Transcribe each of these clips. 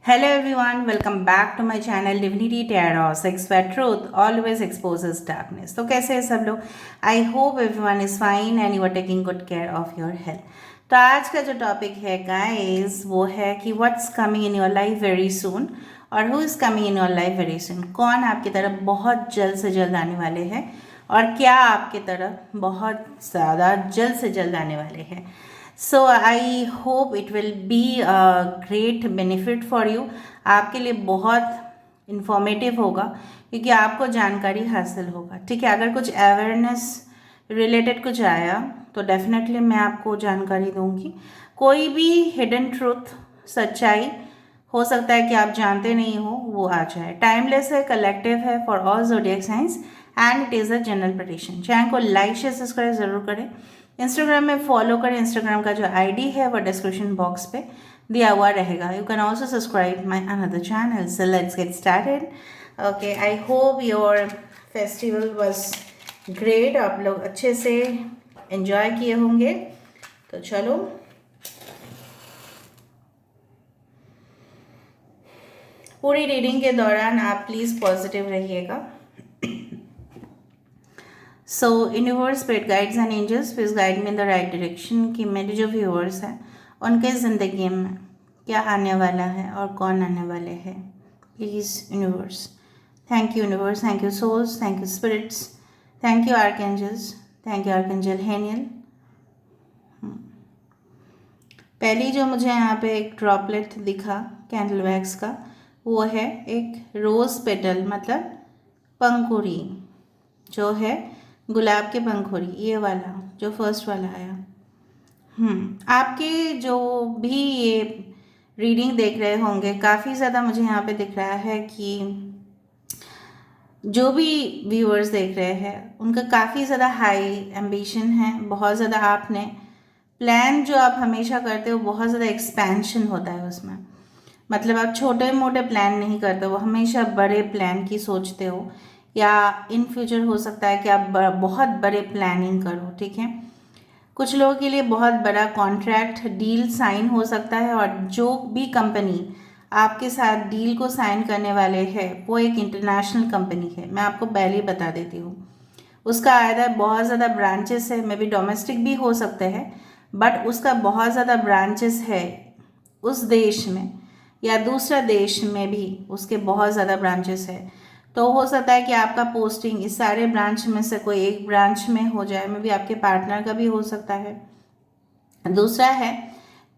Hello everyone, welcome back to my channel Divinity Tarot, Sex where truth always exposes darkness. तो कैसे हैं सब लोग? I hope everyone is fine and you are taking good care of your health. तो आज का जो topic है गाइस वो है कि what's coming in your life very soon और who is coming in your life very soon. कौन आपकी तरफ बहुत जल्द से जल्द आने वाले हैं और क्या आपकी तरफ बहुत ज़्यादा जल्द से जल्द आने वाले हैं। So I hope it will be a great benefit for you. आपके लिए बहुत इन्फॉर्मेटिव होगा क्योंकि आपको जानकारी हासिल होगा। ठीक है, अगर कुछ अवेयरनेस रिलेटेड कुछ आया तो डेफिनेटली मैं आपको जानकारी दूंगी। कोई भी हिडन ट्रूथ, सच्चाई हो सकता है कि आप जानते नहीं हो, वो आ जाए। टाइमलेस है, कलेक्टिव है for all zodiac science and it is a general prediction. Channel को लाइक शेयर सब्सक्राइब ज़रूर करें। इंस्टाग्राम में फॉलो करें। इंस्टाग्राम का जो आईडी है वो डिस्क्रिप्शन बॉक्स पे दिया हुआ रहेगा। You can also subscribe my another channel. So let's get started. Okay, I hope your festival was great. आप लोग अच्छे से एंजॉय किए होंगे। तो चलो, पूरी रीडिंग के दौरान आप प्लीज़ पॉजिटिव रहिएगा। So universe, spirit guides and angels please guide me in the right direction कि मेरे जो व्यूअर्स हैं उनके ज़िंदगी में क्या आने वाला है और कौन आने वाले हैं। Please universe, thank you universe, thank you souls, thank you spirits, thank you archangels, thank you archangel Haniel. पहली जो मुझे यहाँ पे एक ड्रॉपलेट दिखा कैंडल वैक्स का, वो है एक रोज़ पेटल, मतलब पंखुड़ी, जो है गुलाब के पंखुड़ी, ये वाला जो फर्स्ट वाला आया। आपके जो भी ये रीडिंग देख रहे होंगे, काफ़ी ज़्यादा मुझे यहाँ पे दिख रहा है कि जो भी व्यूअर्स देख रहे हैं उनका काफ़ी ज़्यादा हाई एम्बिशन है। बहुत ज़्यादा आपने प्लान जो आप हमेशा करते हो, बहुत ज़्यादा एक्सपेंशन होता है उसमें। मतलब आप छोटे मोटे प्लान नहीं करते हो, हमेशा बड़े प्लान की सोचते हो, या इन फ्यूचर हो सकता है कि आप बहुत बड़े प्लानिंग करो। ठीक है, कुछ लोगों के लिए बहुत बड़ा कॉन्ट्रैक्ट डील साइन हो सकता है, और जो भी कंपनी आपके साथ डील को साइन करने वाले हैं वो एक इंटरनेशनल कंपनी है। मैं आपको पहले ही बता देती हूँ, उसका आयदा बहुत ज़्यादा ब्रांचेस है, मे बी डोमेस्टिक भी हो सकते हैं, बट उसका बहुत ज़्यादा ब्रांचेस है उस देश में, या दूसरा देश में भी उसके बहुत ज़्यादा ब्रांचेस है। तो हो सकता है कि आपका पोस्टिंग इस सारे ब्रांच में से कोई एक ब्रांच में हो जाए, मे बी आपके पार्टनर का भी हो सकता है। दूसरा है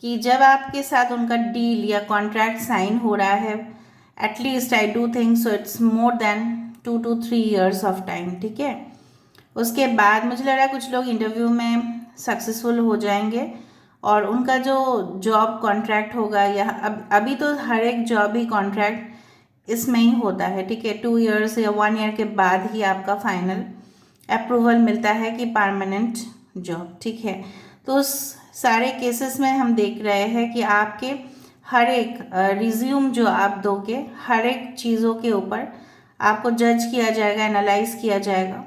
कि जब आपके साथ उनका डील या कॉन्ट्रैक्ट साइन हो रहा है, at least I do think so it's more than 2 to 3 years of time. ठीक है, उसके बाद मुझे लग रहा है कुछ लोग इंटरव्यू में सक्सेसफुल हो जाएंगे और उनका जो जॉब कॉन्ट्रैक्ट होगा, या अभी तो हर एक जॉब ही कॉन्ट्रैक्ट इसमें ही होता है। ठीक है, 2 years या 1 year के बाद ही आपका फाइनल अप्रूवल मिलता है कि परमानेंट जॉब। ठीक है, तो उस सारे केसेस में हम देख रहे हैं कि आपके हर एक रिज्यूम जो आप दोगे, हर एक चीज़ों के ऊपर आपको जज किया जाएगा, एनालाइज किया जाएगा।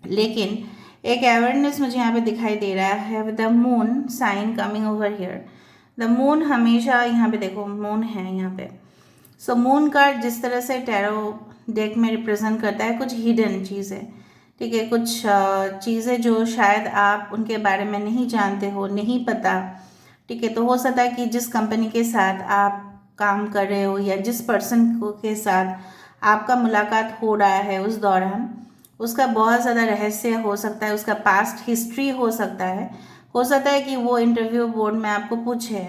लेकिन एक अवेयरनेस मुझे यहाँ पे दिखाई दे रहा है with the moon sign coming over here. The moon हमेशा, यहाँ पे देखो मून है यहाँ पे। सो मून कार्ड जिस तरह से टैरो डेक में रिप्रेजेंट करता है कुछ हिडन चीज़ें। ठीक है, कुछ चीज़ें जो शायद आप उनके बारे में नहीं जानते हो, नहीं पता। ठीक है, तो हो सकता है कि जिस कंपनी के साथ आप काम कर रहे हो या जिस पर्सन को के साथ आपका मुलाकात हो रहा है उस दौरान उसका बहुत ज़्यादा रहस्य हो सकता है, उसका पास्ट हिस्ट्री हो सकता है। हो सकता है कि वो इंटरव्यू बोर्ड में आपको पूछे,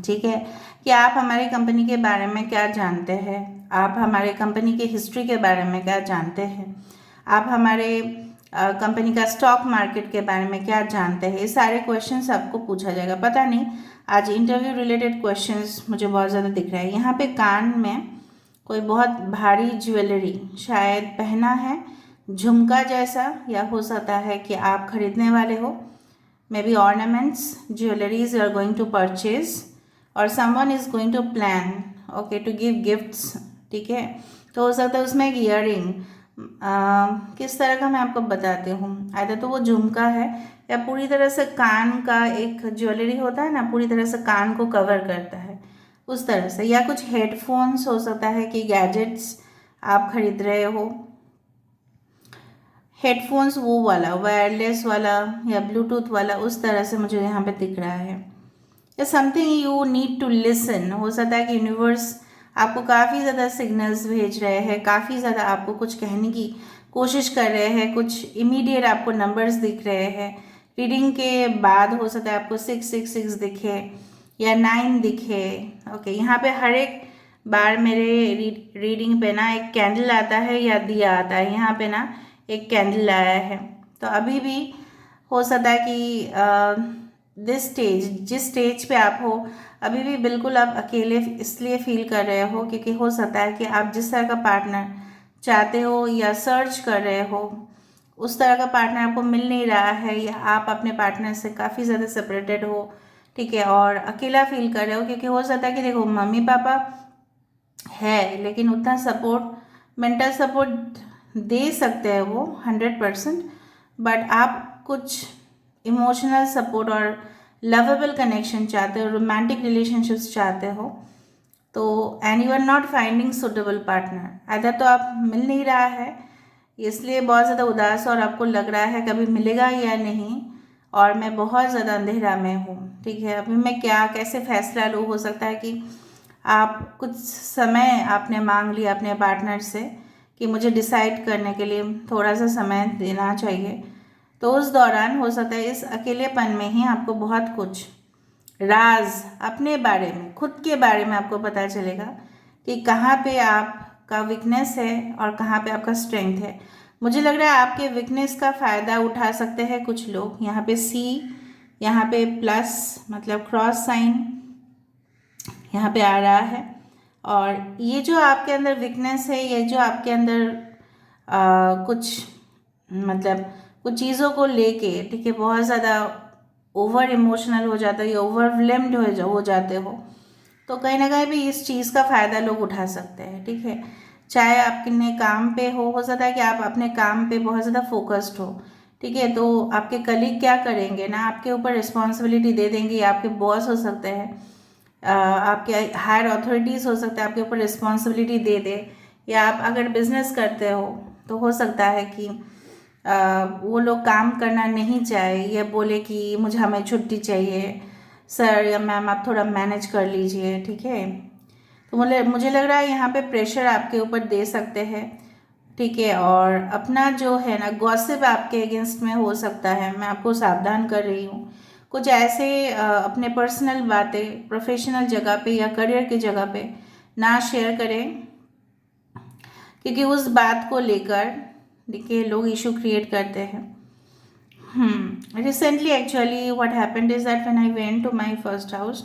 ठीक है, कि आप हमारी कंपनी के बारे में क्या जानते हैं, आप हमारे कंपनी की हिस्ट्री के बारे में क्या जानते हैं, आप हमारे कंपनी का स्टॉक मार्केट के बारे में क्या जानते हैं। ये सारे क्वेश्चंस आपको पूछा जाएगा। पता नहीं, आज इंटरव्यू रिलेटेड क्वेश्चंस मुझे बहुत ज़्यादा दिख रहा है। यहाँ पे कान में कोई बहुत भारी ज्वेलरी शायद पहना है, झुमका जैसा, या हो सकता है कि आप खरीदने वाले हो, maybe ornaments, jewelleries you are going to purchase, और someone is going to plan okay to give gifts. ठीक है, तो हो सकता है उसमें एक ईयरिंग, किस तरह का मैं आपको बताती हूँ। आइदर तो वो झुमका है या पूरी तरह से कान का एक ज्वेलरी होता है ना, पूरी तरह से कान को कवर करता है। उस तरह से, या कुछ हेडफोन्स हो सकता है कि गैजेट्स आप खरीद रहे हो, हेडफोन्स वो वाला वायरलेस वाला या ब्लूटूथ वाला, उस तरह से मुझे यहाँ पे दिख रहा है। या something you need to listen, हो सकता है कि यूनिवर्स आपको काफ़ी ज़्यादा सिग्नल्स भेज रहे हैं, काफ़ी ज़्यादा आपको कुछ कहने की कोशिश कर रहे हैं, कुछ इमीडिएट आपको नंबर्स दिख रहे हैं। रीडिंग के बाद हो सकता है आपको 666 दिखे या 9 दिखे। ओके, यहाँ पे हर एक बार मेरे रीडिंग पे ना एक कैंडल आता है या दिया आता है, यहाँ पे ना एक कैंडल आया है। तो अभी भी हो सकता है कि जिस स्टेज पे आप हो, अभी भी बिल्कुल आप अकेले इसलिए फील कर रहे हो क्योंकि हो सकता है कि आप जिस तरह का पार्टनर चाहते हो या सर्च कर रहे हो, उस तरह का पार्टनर आपको मिल नहीं रहा है, या आप अपने पार्टनर से काफ़ी ज़्यादा सेपरेटेड हो, ठीक है, और अकेला फील कर रहे हो। क्योंकि हो सकता है कि देखो, मम्मी पापा है लेकिन उतना सपोर्ट, मेंटल सपोर्ट दे सकते हैं वो 100%, बट आप कुछ इमोशनल सपोर्ट और लवेबल कनेक्शन चाहते हो, रोमांटिक रिलेशनशिप्स चाहते हो, तो and you are not finding suitable partner. आधा तो आप मिल नहीं रहा है, इसलिए बहुत ज़्यादा उदास और आपको लग रहा है कभी मिलेगा या नहीं, और मैं बहुत ज़्यादा अंधेरा में हूँ, ठीक है, अभी मैं क्या कैसे फैसला लूँ। हो सकता है कि आप कुछ समय आपने मांग लिया अपने पार्टनर से कि मुझे डिसाइड करने के लिए थोड़ा सा समय देना चाहिए, तो उस दौरान हो सकता है इस अकेलेपन में ही आपको बहुत कुछ राज अपने बारे में, खुद के बारे में आपको पता चलेगा कि कहाँ पे आपका वीकनेस है और कहाँ पे आपका स्ट्रेंथ है। मुझे लग रहा है आपके वीकनेस का फ़ायदा उठा सकते हैं कुछ लोग। यहाँ पे सी, यहाँ पे प्लस मतलब क्रॉस साइन यहाँ पे आ रहा है, और ये जो आपके अंदर वीकनेस है, ये जो आपके अंदर कुछ मतलब कुछ चीज़ों को लेके, ठीक है, बहुत ज़्यादा ओवर इमोशनल हो जाता है या ओवरवेलम्ड हो जाते हो, तो कहीं ना कहीं भी इस चीज़ का फ़ायदा लोग उठा सकते हैं, ठीक है। चाहे आपके काम पे हो सकता है कि आप अपने काम पे बहुत ज़्यादा फोकस्ड हो, ठीक है, तो आपके कलीग क्या करेंगे ना, आपके ऊपर रिस्पॉन्सिबिलिटी दे देंगे, या आपके बॉस हो सकते हैं, आपके हायर अथॉरिटीज़ हो सकता है आपके ऊपर रिस्पॉन्सिबिलिटी दे दे, या आप अगर बिजनेस करते हो तो हो सकता है कि वो लोग काम करना नहीं चाहे, या बोले कि हमें छुट्टी चाहिए सर या मैम, आप थोड़ा मैनेज कर लीजिए, ठीक है। तो मुझे लग रहा है यहाँ पे प्रेशर आपके ऊपर दे सकते हैं, ठीक है, और अपना जो है ना गॉसिप आपके अगेंस्ट में हो सकता है। मैं आपको सावधान कर रही हूँ, कुछ ऐसे अपने पर्सनल बातें प्रोफेशनल जगह पे या करियर की जगह पे ना शेयर करें, क्योंकि उस बात को लेकर देखिए लोग इशू क्रिएट करते हैं। Recently actually what happened is that when I went to my first house,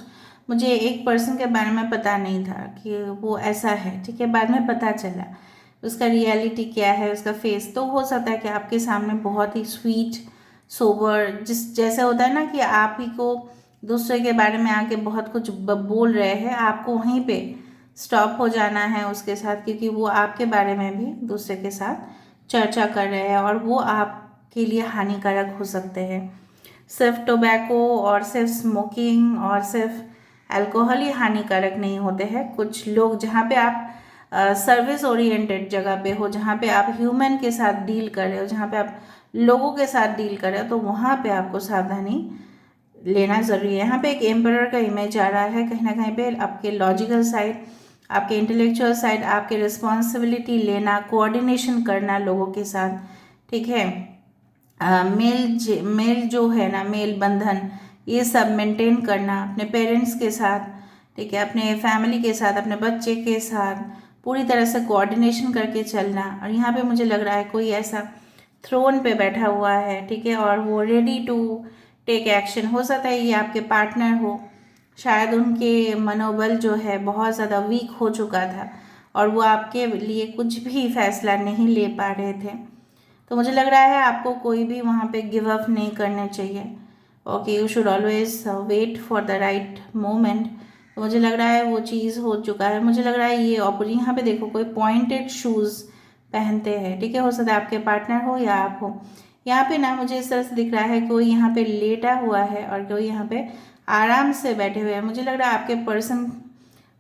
मुझे एक पर्सन के बारे में पता नहीं था कि वो ऐसा है, ठीक है, बाद में पता चला उसका रियलिटी क्या है, उसका फेस। तो हो सकता है कि आपके सामने बहुत ही स्वीट सोबर, जिस जैसे होता है ना कि आप ही को दूसरे के बारे में आके बहुत कुछ बोल रहे हैं, आपको वहीं पे स्टॉप हो जाना है उसके साथ, क्योंकि वो आपके बारे में भी दूसरे के साथ चर्चा कर रहे हैं और वो आपके लिए हानिकारक हो सकते हैं। सिर्फ टोबैको और सिर्फ स्मोकिंग और सिर्फ अल्कोहल ही हानिकारक नहीं होते हैं। कुछ लोग जहाँ पे आप सर्विस ओरिएंटेड जगह पे हो, जहाँ पे आप ह्यूमन के साथ डील कर रहे हो, जहाँ पे आप लोगों के साथ डील कर रहे हो, तो वहाँ पे आपको सावधानी लेना ज़रूरी है। यहाँ पे एक एम्परर का इमेज आ रहा है, कहीं ना कहीं पे आपके लॉजिकल साइड, आपके इंटेलेक्चुअल साइड, आपके रिस्पॉन्सिबिलिटी लेना, कोऑर्डिनेशन करना लोगों के साथ, ठीक है, मेल जो है ना, मेल बंधन, ये सब मेंटेन करना अपने पेरेंट्स के साथ, ठीक है, अपने फैमिली के साथ, अपने बच्चे के साथ पूरी तरह से कोऑर्डिनेशन करके चलना। और यहाँ पे मुझे लग रहा है कोई ऐसा थ्रोन पे बैठा हुआ है, ठीक है, और वो रेडी टू टेक एक्शन। हो सकता है ये आपके पार्टनर हो, शायद उनके मनोबल जो है बहुत ज़्यादा वीक हो चुका था और वो आपके लिए कुछ भी फैसला नहीं ले पा रहे थे। तो मुझे लग रहा है आपको कोई भी वहाँ पे गिव अप नहीं करना चाहिए। Okay, you should always wait for the right moment. तो मुझे लग रहा है वो चीज़ हो चुका है। मुझे लग रहा है ये यहाँ पे देखो कोई पॉइंटेड शूज़ पहनते हैं, ठीक है, हो सकता है आपके पार्टनर हो या आप हो। यहाँ पे ना मुझे इस तरह से दिख रहा है कोई यहाँ पे लेटा हुआ है और कोई यहाँ पे आराम से बैठे हुए हैं। मुझे लग रहा है आपके पर्सन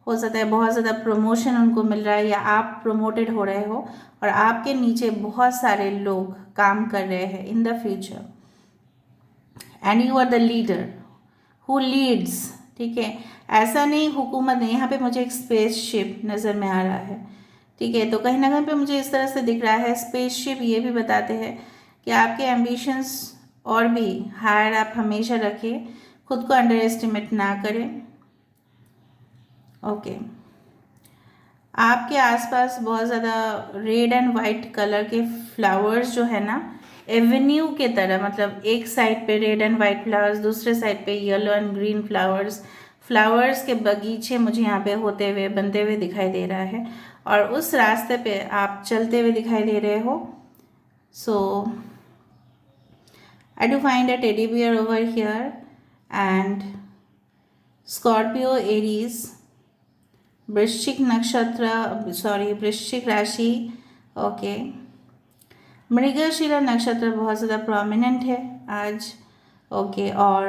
हो सकता है बहुत ज़्यादा प्रमोशन उनको मिल रहा है, या आप प्रमोटेड हो रहे हो और आपके नीचे बहुत सारे लोग काम कर रहे हैं in the future, and you are the leader who leads. ठीक है, ऐसा नहीं हुकूमत नहीं, यहाँ पे मुझे एक स्पेसशिप नज़र में आ रहा है। ठीक है, तो कहीं ना कहीं पे मुझे इस तरह से दिख रहा है। स्पेसशिप ये भी बताते हैं कि आपके एम्बिशंस और भी हायर आप हमेशा रखें, खुद को अंडर एस्टिमेट ना करें। ओके, आपके आसपास बहुत ज़्यादा रेड एंड वाइट कलर के फ्लावर्स जो है ना, एवेन्यू के तरह, मतलब एक साइड पे रेड एंड वाइट फ्लावर्स, दूसरे साइड पे yellow and green flowers, flowers के बगीचे मुझे यहाँ पे होते हुए बनते हुए दिखाई दे रहा है, और उस रास्ते पे आप चलते हुए दिखाई दे रहे हो। So I do find a teddy bear over here, and Scorpio, Aries, वृश्चिक नक्षत्र, सॉरी वृश्चिक राशि, ओके, मृगशिरा नक्षत्र बहुत ज़्यादा प्रोमिनेंट है आज। ओके, और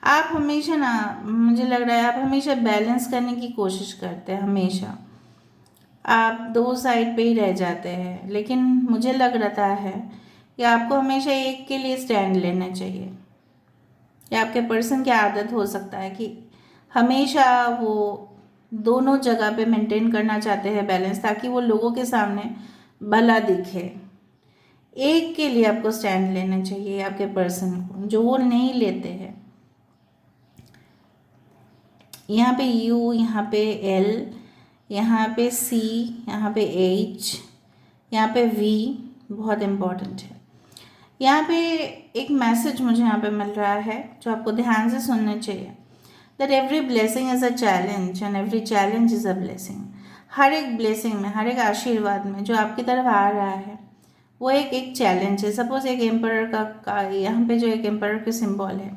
आप हमेशा ना, मुझे लग रहा है आप हमेशा बैलेंस करने की कोशिश करते हैं, हमेशा आप दो साइड पे ही रह जाते हैं, लेकिन मुझे लग रहा है कि आपको हमेशा एक के लिए स्टैंड लेना चाहिए। या आपके पर्सन की आदत हो सकता है कि हमेशा वो दोनों जगह पे मेंटेन करना चाहते हैं बैलेंस, ताकि वो लोगों के सामने भला दिखे। एक के लिए आपको स्टैंड लेना चाहिए आपके पर्सन को, जो वो नहीं लेते हैं। यहाँ पे यू, यहाँ पे एल, यहाँ पे सी, यहाँ पे एच, यहाँ पे वी बहुत इम्पोर्टेंट है। यहाँ पे एक मैसेज मुझे यहाँ पे मिल रहा है जो आपको ध्यान से सुनना चाहिए, that every blessing is a challenge and every challenge is a blessing. हर एक ब्लेसिंग में, हर एक आशीर्वाद में जो आपकी तरफ आ रहा है वो एक चैलेंज है। सपोज एक एम्परर का यहाँ पे जो एक एम्परर की सिंबल है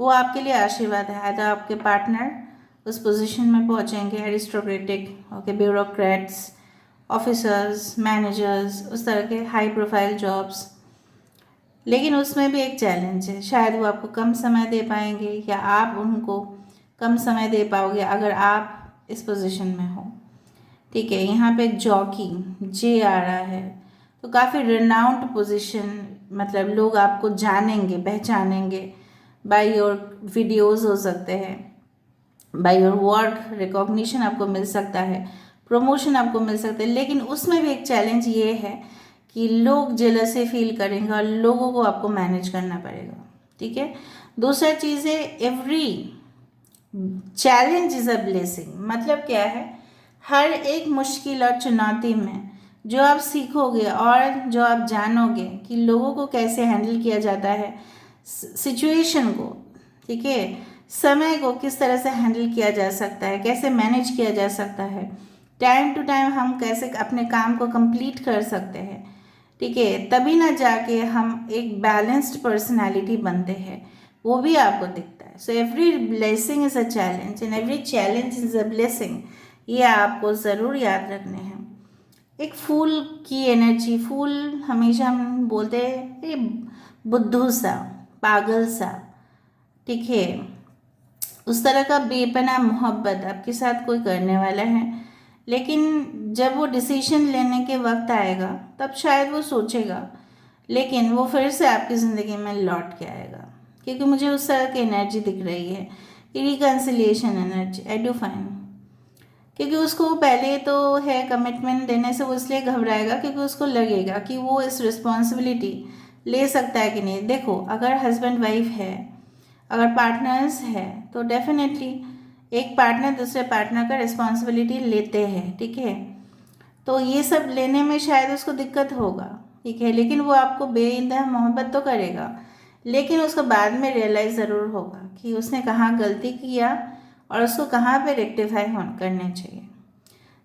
वो आपके लिए आशीर्वाद है। तो आपके पार्टनर उस पोजीशन में पहुँचेंगे, aristocratic, okay, bureaucrats, officers, managers, उस तरह के हाई प्रोफाइल जॉब्स, लेकिन उसमें भी एक चैलेंज है। शायद वो आपको कम समय दे पाएंगे या आप उनको कम समय दे पाओगे अगर आप इस पोजीशन में हो। ठीक है, यहाँ पे जॉकी जे आ रहा है, तो काफ़ी रिनाउंड पोजीशन, मतलब लोग आपको जानेंगे, पहचानेंगे, बाय योर वीडियोस हो सकते हैं, बाय योर वर्क रिकॉग्निशन आपको मिल सकता है, प्रमोशन आपको मिल सकता है। लेकिन उसमें भी एक चैलेंज ये है कि लोग जेलसी फील करेंगे और लोगों को आपको मैनेज करना पड़ेगा। ठीक है, दूसरा चीज़ है every challenge is a blessing. मतलब क्या है, हर एक मुश्किल और चुनौती में जो आप सीखोगे और जो आप जानोगे कि लोगों को कैसे हैंडल किया जाता है, सिचुएशन को, ठीक है, समय को किस तरह से हैंडल किया जा सकता है, कैसे मैनेज किया जा सकता है, टाइम टू टाइम हम कैसे अपने काम को कंप्लीट कर सकते हैं। ठीक है, तभी ना जाके हम एक बैलेंस्ड पर्सनालिटी बनते हैं, वो भी आपको दिखता है। So every blessing is a challenge and every challenge is a blessing, ये आपको ज़रूर याद रखने हैं। एक फूल की एनर्जी, फूल हमेशा हम बोलते हैं ये बुद्धू सा, पागल सा, ठीक है, उस तरह का बेपनाह मोहब्बत आपके साथ कोई करने वाला है, लेकिन जब वो डिसीजन लेने के वक्त आएगा तब शायद वो सोचेगा, लेकिन वो फिर से आपकी ज़िंदगी में लौट के आएगा, क्योंकि मुझे उस तरह की एनर्जी दिख रही है, reconciliation energy. I do fine, क्योंकि उसको पहले तो है कमिटमेंट देने से वो इसलिए घबराएगा क्योंकि उसको लगेगा कि वो इस रिस्पॉन्सिबिलिटी ले सकता है कि नहीं। देखो, अगर हस्बैंड वाइफ है, अगर पार्टनर्स है, तो डेफिनेटली एक पार्टनर दूसरे पार्टनर का रिस्पॉन्सिबिलिटी लेते हैं। ठीक है, तो ये सब लेने में शायद उसको दिक्कत होगा, ठीक है, लेकिन वो आपको बेइंतहा मोहब्बत तो करेगा, लेकिन उसको बाद में रियलाइज़ ज़रूर होगा कि उसने कहाँ गलती किया और उसको कहाँ पे रेक्टिफाई करना चाहिए।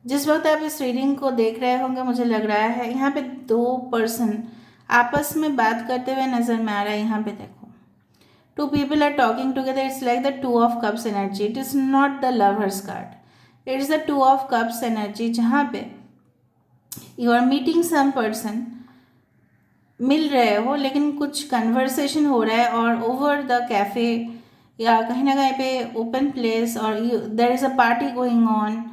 जिस वक्त आप इस रीडिंग को देख रहे होंगे, मुझे लग रहा है यहाँ पे दो पर्सन आपस में बात करते हुए नज़र में आ रहा है। यहाँ पे देखो, two people are talking together. It's like the two of cups energy. It is not the lovers card. It is the two of cups energy, जहाँ पे you are meeting some person, मिल रहे हो, लेकिन कुछ कन्वर्सेशन हो रहा है और ओवर द कैफ़े या कहीं ना कहीं पे ओपन प्लेस और there is a party going on,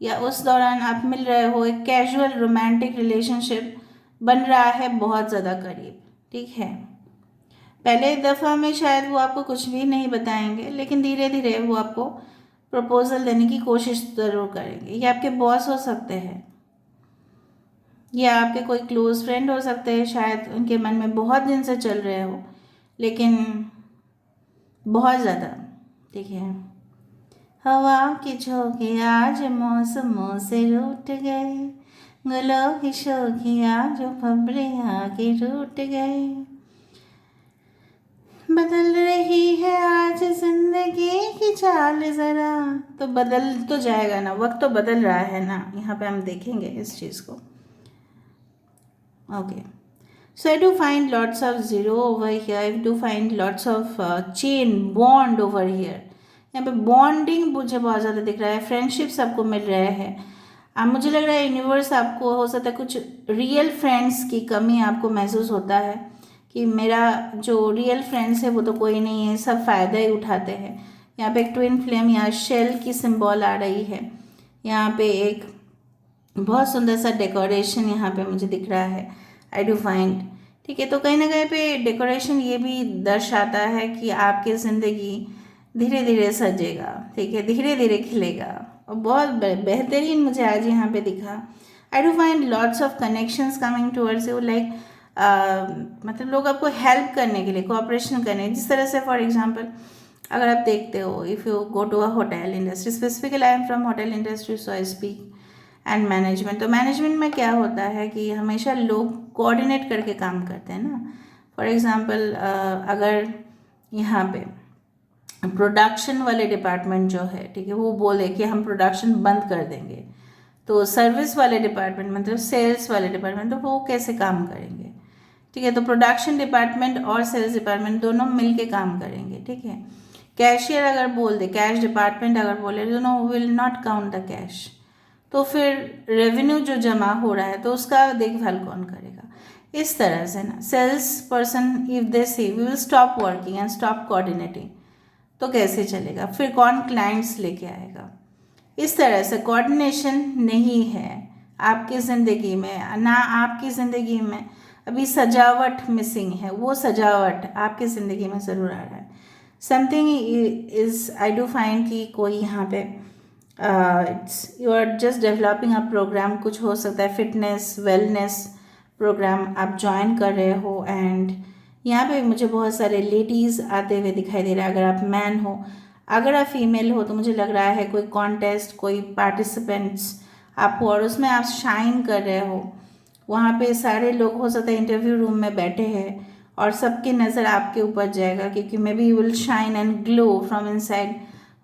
या उस दौरान आप मिल रहे हो, एक कैजुअल रोमांटिक रिलेशनशिप बन रहा है बहुत ज़्यादा करीब, ठीक है। पहले दफ़ा में शायद वो आपको कुछ भी नहीं बताएंगे, लेकिन धीरे धीरे वो आपको प्रपोजल देने की कोशिश ज़रूर करेंगे। ये आपके बॉस हो सकते हैं, या आपके कोई क्लोज फ्रेंड हो सकते हैं, शायद उनके मन में बहुत दिन से चल रहे हो, लेकिन बहुत ज़्यादा, ठीक है। हवा के झोंके आज मौसमों से रूठ गए, गलों की शोखियाँ जो फबरे आके रूठ गए, बदल रही है आज जिंदगी की चाल ज़रा। तो बदल तो जाएगा ना, वक्त तो बदल रहा है ना, यहाँ पे हम देखेंगे इस चीज़ को। Okay, so I do find lots of zero over here. I do find lots of chain bond over here. यहाँ पे बॉन्डिंग मुझे बहुत ज़्यादा दिख रहा है, फ्रेंडशिप आपको मिल रहे हैं। अब मुझे लग रहा है यूनिवर्स आपको, हो सकता है कुछ रियल फ्रेंड्स की कमी आपको महसूस होता है कि मेरा जो रियल फ्रेंड्स है वो तो कोई नहीं है, सब फ़ायदा ही उठाते हैं। यहाँ पे एक ट्विन फ्लेम या शेल की सिंबल आ रही है। यहाँ पे एक बहुत सुंदर सा डेकोरेशन यहाँ पे मुझे दिख रहा है, आई डू फाइंड, ठीक है। तो कहीं ना कहीं पे डेकोरेशन ये भी दर्शाता है कि आपकी ज़िंदगी धीरे धीरे सजेगा, ठीक है, धीरे धीरे खिलेगा, और बहुत बेहतरीन मुझे आज यहाँ पे दिखा। आई do find lots of connections coming towards you, like मतलब लोग आपको हेल्प करने के लिए, कोऑपरेशन करने, जिस तरह से फॉर एग्जांपल अगर आप देखते हो, if you go to a hotel industry, specifically I am from hotel industry so I speak and management. तो मैनेजमेंट में क्या होता है कि हमेशा लोग कोऑर्डिनेट करके काम करते हैं ना। फॉर एग्जांपल अगर यहाँ पे प्रोडक्शन वाले डिपार्टमेंट जो है, ठीक है, वो बोले कि हम प्रोडक्शन बंद कर देंगे, तो सर्विस वाले डिपार्टमेंट मतलब सेल्स वाले डिपार्टमेंट, तो वो कैसे काम करेंगे, ठीक है। तो प्रोडक्शन डिपार्टमेंट और सेल्स डिपार्टमेंट दोनों मिल के काम करेंगे, ठीक है। कैशियर अगर बोल दे, कैश डिपार्टमेंट अगर बोले, दोनों will not count the cash, तो फिर रेवेन्यू जो जमा हो रहा है तो उसका देखभाल कौन करेगा। इस तरह से ना sales person if they say we will stop working and stop coordinating, तो कैसे चलेगा, फिर कौन क्लाइंट्स लेके आएगा। इस तरह से कोऑर्डिनेशन नहीं है आपकी ज़िंदगी में ना, आपकी ज़िंदगी में अभी सजावट मिसिंग है, वो सजावट आपकी ज़िंदगी में ज़रूर आ रहा है। Something is I do find कि कोई यहाँ पे it's you are just developing a program, कुछ हो सकता है फिटनेस वेलनेस प्रोग्राम आप ज्वाइन कर रहे हो, एंड यहाँ पे मुझे बहुत सारे लेडीज़ आते हुए दिखाई दे रहा है। अगर आप मैन हो, अगर आप फीमेल हो, तो मुझे लग रहा है कोई कॉन्टेस्ट, कोई पार्टिसिपेंट्स आप हो और उसमें आप शाइन कर रहे हो। वहाँ पे सारे लोग हो सकता है इंटरव्यू रूम में बैठे हैं और सबकी नज़र आपके ऊपर जाएगा, क्योंकि may be you will shine and glow from inside.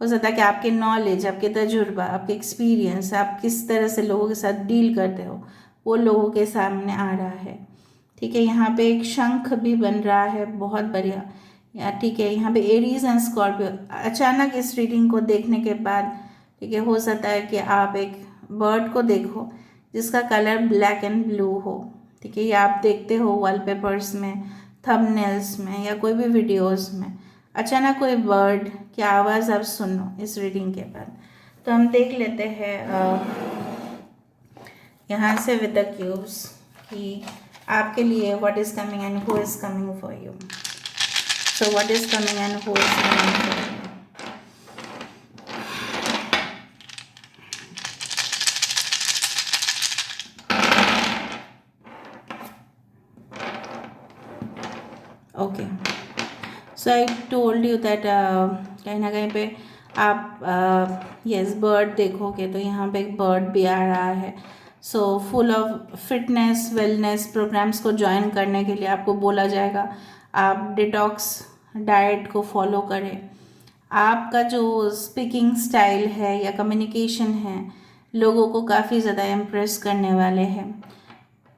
हो सकता है कि आपके नॉलेज, आपके तजुर्बा, आपके एक्सपीरियंस, आप किस तरह से लोगों के साथ डील करते हो, वो लोगों के सामने आ रहा है, ठीक है। यहाँ पे एक शंख भी बन रहा है, बहुत बढ़िया, या ठीक है। यहाँ पे एरीज एंड स्कॉर्पियो, अचानक इस रीडिंग को देखने के बाद, ठीक है, हो सकता है कि आप एक बर्ड को देखो जिसका कलर ब्लैक एंड ब्लू हो, ठीक है। ये आप देखते हो वॉलपेपर्स में, थंबनेल्स में, या कोई भी वीडियोस में, अचानक कोई बर्ड की आवाज़ आप सुनो इस रीडिंग के बाद। तो हम देख लेते हैं यहाँ से विद द क्यूब्स कि आपके लिए what is coming and who is coming for you. So what is coming and who is coming for you. Okay, so I told you that कहीं ना कहीं पे आप यस बर्ड देखोगे तो यहाँ पे एक बर्ड भी आ रहा है। So full of fitness wellness programs को ज्वाइन करने के लिए आपको बोला जाएगा। आप डिटॉक्स डाइट को फॉलो करें। आपका जो स्पीकिंग स्टाइल है या कम्युनिकेशन है लोगों को काफ़ी ज़्यादा इम्प्रेस करने वाले हैं।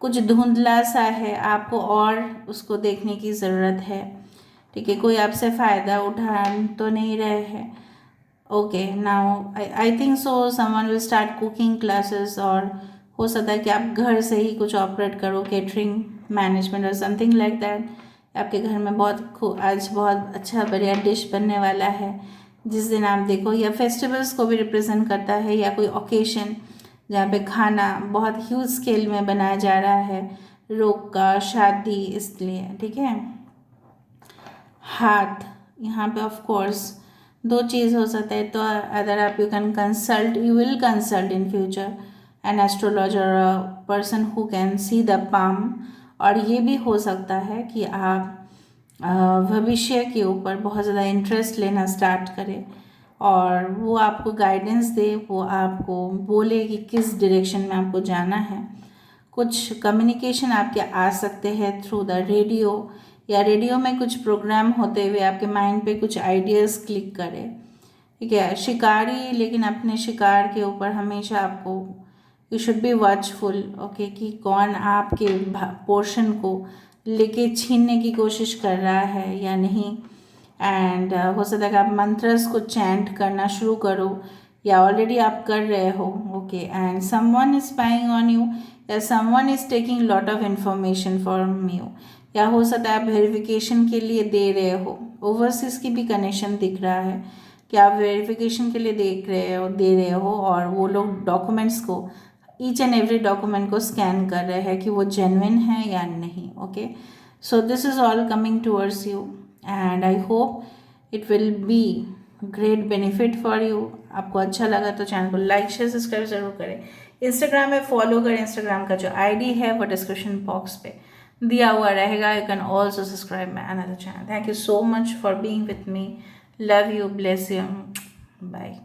कुछ धुंधला सा है, आपको और उसको देखने की ज़रूरत है, ठीक है। कोई आपसे फ़ायदा उठा तो नहीं रहे हैं। Okay, now I think so someone will start cooking classes, और हो सकता है कि आप घर से ही कुछ ऑपरेट करो, केटरिंग मैनेजमेंट और समथिंग लाइक दैट, आपके घर में आज बहुत अच्छा बढ़िया डिश बनने वाला है, जिस दिन आप देखो, या फेस्टिवल्स को भी रिप्रेजेंट करता है, या कोई ओकेशन जहाँ पे खाना बहुत ह्यूज स्केल में बनाया जा रहा है, रोग का, शादी, इसलिए ठीक है। हाथ, यहाँ पे ऑफ कोर्स दो चीज़ हो सकता है, तो अदर आप you will consult in future an astrologer, person who can see the palm. और ये भी हो सकता है कि आप भविष्य के ऊपर बहुत ज़्यादा इंटरेस्ट लेना स्टार्ट करें और वो आपको गाइडेंस दे, वो आपको बोले कि किस डायरेक्शन में आपको जाना है। कुछ कम्युनिकेशन आपके आ सकते हैं थ्रू द रेडियो, या रेडियो में कुछ प्रोग्राम होते हुए आपके माइंड पे कुछ आइडियाज़ क्लिक करे, ठीक है। शिकारी, लेकिन अपने शिकार के ऊपर हमेशा आपको you should be watchful, okay, कि कौन आपके पोर्शन को लेके छीनने की कोशिश कर रहा है या नहीं। एंड हो सकता है कि आप मंत्रस को चैंट करना शुरू करो, या ऑलरेडी आप कर रहे हो, okay. And someone is spying on you, या someone is taking lot of information from you, या हो सकता है आप वेरिफिकेशन के लिए दे रहे हो। ओवरसीज की भी कनेक्शन दिख रहा है कि आप वेरिफिकेशन के लिए दे रहे हो, और वो लोग डॉक्यूमेंट्स को, ईच एंड एवरी डॉक्यूमेंट को स्कैन कर रहे हैं कि वो जेन्युइन है या नहीं, okay. So this is all coming towards you, and I hope it will be great benefit for you. आपको अच्छा लगा तो चैनल को लाइक, शेयर, सब्सक्राइब जरूर करें। इंस्टाग्राम में फॉलो करें, इंस्टाग्राम का जो आईडी है वो डिस्क्रिप्शन बॉक्स पे दिया हुआ रहेगा। You can also subscribe my another channel. Thank you so much for being with me. Love you, bless you, bye.